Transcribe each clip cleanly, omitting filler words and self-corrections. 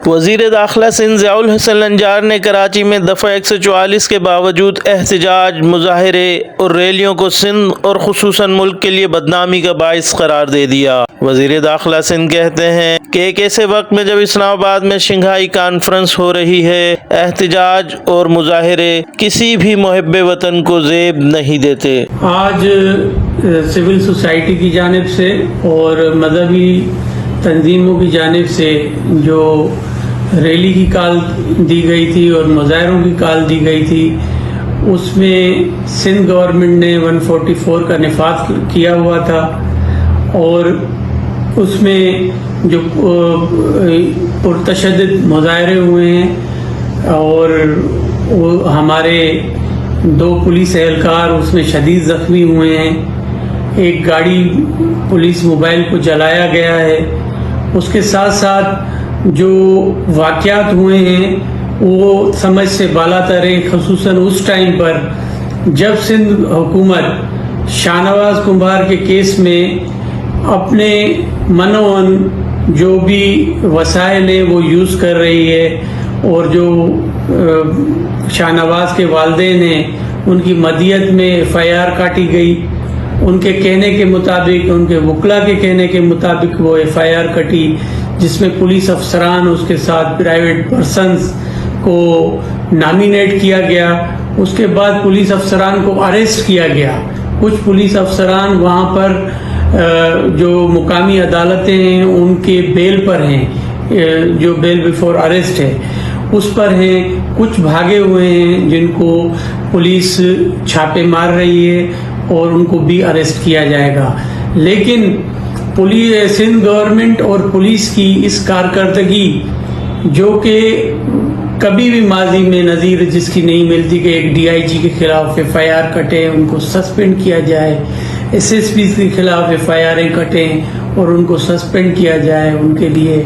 وزیر داخلہ سندھ ضیاء الحسن نجار نے کراچی میں دفعہ 144 کے باوجود احتجاج، مظاہرے اور ریلیوں کو سندھ اور خصوصاً ملک کے لیے بدنامی کا باعث قرار دے دیا۔ وزیر داخلہ سندھ کہتے ہیں کہ ایک ایسے وقت میں جب اسلام آباد میں شنگھائی کانفرنس ہو رہی ہے، احتجاج اور مظاہرے کسی بھی محب وطن کو زیب نہیں دیتے۔ آج سول سوسائٹی کی جانب سے اور مذہبی تنظیموں کی جانب سے جو ریلی کی کال دی گئی تھی اور مظاہروں کی کال دی گئی تھی، اس میں سندھ گورنمنٹ نے 144 کا نفاذ کیا ہوا تھا، اور اس میں جو پرتشدد مظاہرے ہوئے ہیں اور ہمارے 2 پولیس اہلکار اس میں شدید زخمی ہوئے ہیں، ایک گاڑی پولیس موبائل کو جلایا گیا ہے۔ اس کے ساتھ ساتھ جو واقعات ہوئے ہیں وہ سمجھ سے بالاتر ہیں، خصوصاً اس ٹائم پر جب سندھ حکومت شاہ نواز کمبھار کے کیس میں اپنے منوان جو بھی وسائل ہیں وہ یوز کر رہی ہے، اور جو شاہ نواز کے والدین ہیں ان کی مدیت میں FIR کاٹی گئی۔ ان کے کہنے کے مطابق، ان کے وکلا کے کہنے کے مطابق وہ FIR کٹی، جس میں پولیس افسران اس کے ساتھ پرائیویٹ پرسنز کو نامینیٹ کیا گیا۔ اس کے بعد پولیس افسران کو اریسٹ کیا گیا۔ کچھ پولیس افسران وہاں پر جو مقامی عدالتیں ہیں ان کے بیل پر ہیں، جو بیل بیفور اریسٹ ہے اس پر ہیں، کچھ بھاگے ہوئے ہیں جن کو پولیس چھاپے مار رہی ہے اور ان کو بھی اریسٹ کیا جائے گا۔ لیکن سندھ گورنمنٹ اور پولیس کی اس کارکردگی جو کہ کبھی بھی ماضی میں نظیر جس کی نہیں ملتی کہ ایک DIG کے خلاف FIR کٹے، ان کو سسپینڈ کیا جائے، SSP کے خلاف FIR کٹیں اور ان کو سسپینڈ کیا جائے، ان کے لیے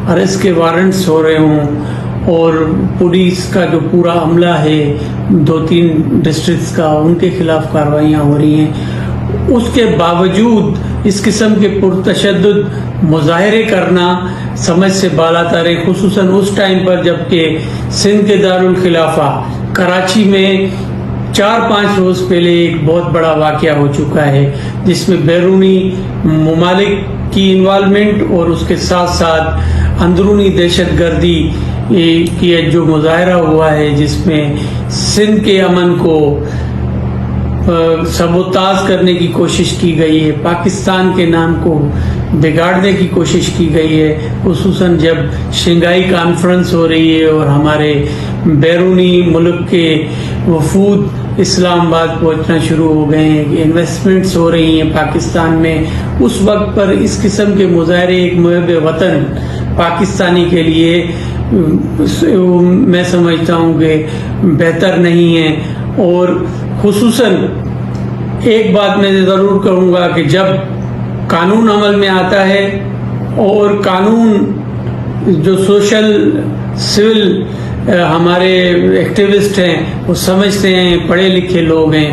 اریسٹ کے وارنٹس ہو رہے ہوں، اور پولیس کا جو پورا عملہ ہے 2-3 ڈسٹرکٹس کا ان کے خلاف کارروائیاں ہو رہی ہیں۔ اس کے باوجود اس قسم کے پرتشدد مظاہرے کرنا سمجھ سے بالاتر ہے، خصوصاً اس ٹائم پر جب کہ سندھ کے دارالخلافہ کراچی میں 4-5 روز پہلے ایک بہت بڑا واقعہ ہو چکا ہے، جس میں بیرونی ممالک کی انوالومنٹ اور اس کے ساتھ ساتھ اندرونی دہشت گردی کی جو مظاہرہ ہوا ہے، جس میں سندھ کے امن کو سبوتاژ کرنے کی کوشش کی گئی ہے، پاکستان کے نام کو بگاڑنے کی کوشش کی گئی ہے، خصوصاً جب شنگھائی کانفرنس ہو رہی ہے اور ہمارے بیرونی ملک کے وفود اسلام آباد پہنچنا شروع ہو گئے ہیں، انویسٹمنٹس ہو رہی ہیں پاکستان میں۔ اس وقت پر اس قسم کے مظاہرے ایک محب وطن پاکستانی کے لیے میں سمجھتا ہوں کہ بہتر نہیں ہے۔ اور خصوصاً ایک بات میں ضرور کہوں گا کہ جب قانون عمل میں آتا ہے اور قانون جو سوشل سول ہمارے ایکٹیوسٹ ہیں وہ سمجھتے ہیں، پڑھے لکھے لوگ ہیں،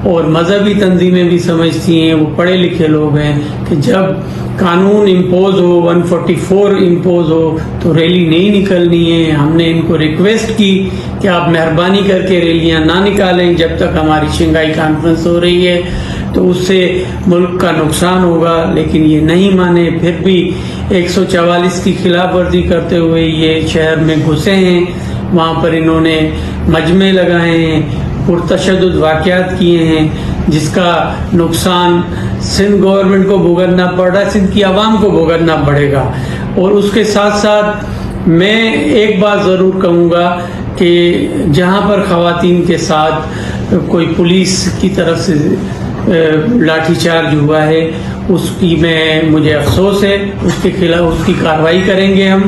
اور مذہبی تنظیمیں بھی سمجھتی ہیں، وہ پڑھے لکھے لوگ ہیں، کہ جب قانون امپوز ہو، 144 امپوز ہو تو ریلی نہیں نکلنی ہے۔ ہم نے ان کو ریکویسٹ کی کہ آپ مہربانی کر کے ریلیاں نہ نکالیں جب تک ہماری شنگھائی کانفرنس ہو رہی ہے، تو اس سے ملک کا نقصان ہوگا، لیکن یہ نہیں مانے، پھر بھی 144 کی خلاف ورزی کرتے ہوئے یہ شہر میں گھسے ہیں، وہاں پر انہوں نے مجمع لگائے ہیں، پرتشدد واقعات کیے ہیں، جس کا نقصان سندھ گورنمنٹ کو بھگتنا پڑ رہا ہے، سندھ کی عوام کو بھگتنا پڑے گا۔ اور اس کے ساتھ ساتھ میں ایک بات ضرور کہوں گا کہ جہاں پر خواتین کے ساتھ کوئی پولیس کی طرف سے لاٹھی چارج ہوا ہے، اس کی مجھے افسوس ہے، اس کے خلاف اس کی کارروائی کریں گے ہم۔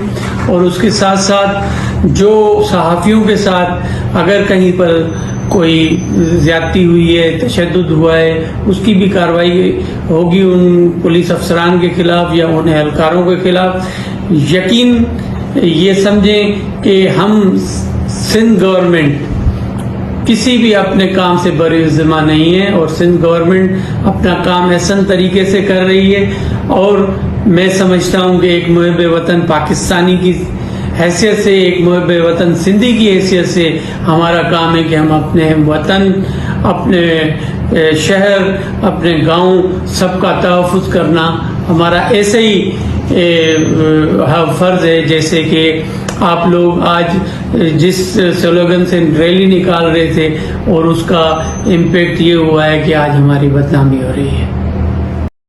اور اس کے ساتھ ساتھ جو صحافیوں کے ساتھ اگر کہیں پر کوئی زیادتی ہوئی ہے، تشدد ہوا ہے، اس کی بھی کارروائی ہوگی ان پولیس افسران کے خلاف یا ان اہلکاروں کے خلاف۔ یقین یہ سمجھیں کہ ہم سندھ گورنمنٹ کسی بھی اپنے کام سے بری ذمہ نہیں ہے، اور سندھ گورنمنٹ اپنا کام احسن طریقے سے کر رہی ہے، اور میں سمجھتا ہوں کہ ایک محب وطن پاکستانی کی حیثیت سے، ایک محب وطن سندھی کی حیثیت سے ہمارا کام ہے کہ ہم اپنے وطن، اپنے شہر، اپنے گاؤں سب کا تحفظ کرنا ہمارا ایسے ہی فرض ہے جیسے کہ آپ لوگ آج جس سلوگن سے ریلی نکال رہے تھے اور اس کا امپیکٹ یہ ہوا ہے کہ آج ہماری بدنامی ہو رہی ہے.